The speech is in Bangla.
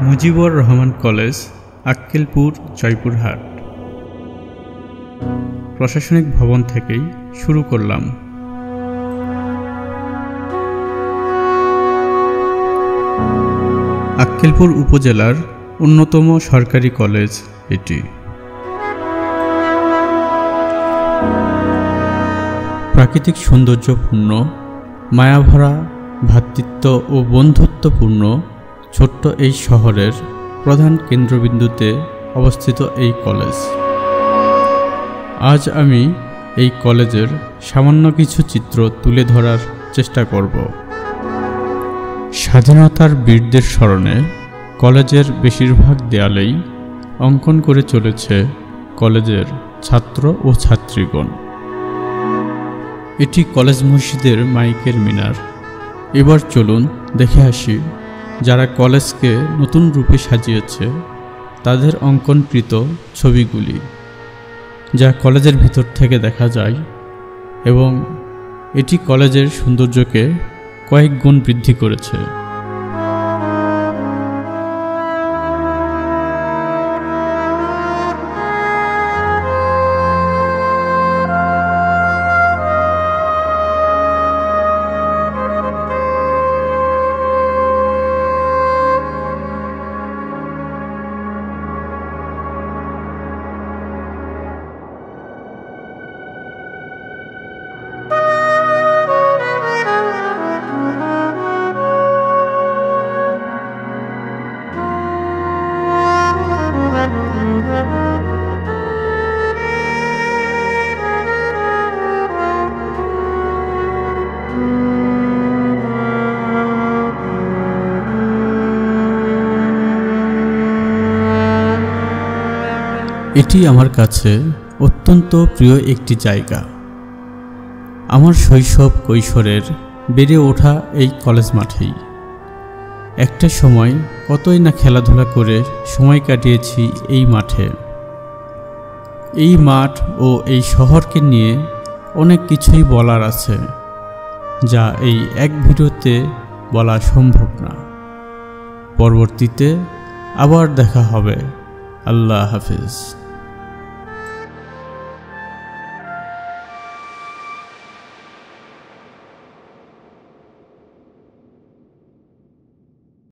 মুজিবুর রহমান কলেজ, আক্কেলপুর, জয়পুরহাট। প্রশাসনিক ভবন থেকেই শুরু করলাম। আক্কেলপুর উপজেলার অন্যতম সরকারি কলেজ এটি। প্রাকৃতিক সৌন্দর্যপূর্ণ, মায়াভরা, ভ্রাতৃত্ব ও বন্ধুত্বপূর্ণ ছোট্ট এই শহরের প্রধান কেন্দ্রবিন্দুতে অবস্থিত এই কলেজ। আজ আমি এই কলেজের সামান্য কিছু চিত্র তুলে ধরার চেষ্টা করব। স্বাধীনতার বীরদের স্মরণে কলেজের বেশিরভাগ দেয়ালেই অঙ্কন করে চলেছে কলেজের ছাত্র ও ছাত্রীগণ। এটি কলেজ মসজিদের মাইকের মিনার। এবার চলুন দেখে আসি যারা কলেজকে নতুন রূপে সাজিয়েছে তাদের অঙ্কনকৃত ছবিগুলি, যা কলেজের ভিতর থেকে দেখা যায় এবং এটি কলেজের সৌন্দর্যকে কয়েক গুণ বৃদ্ধি করেছে। এটি আমার কাছে অত্যন্ত প্রিয় একটি জায়গা। আমার শৈশব কৈশোরের বেড়ে ওঠা এই কলেজ মাঠেই। একটা সময় কতই না খেলাধুলা করে সময় কাটিয়েছি এই মাঠে। এই মাঠ ও এই শহরকে নিয়ে অনেক কিছুই বলার আছে, যা এই এক ভিডিওতে বলা সম্ভব না। পরবর্তীতে আবার দেখা হবে। আল্লাহ হাফেজ।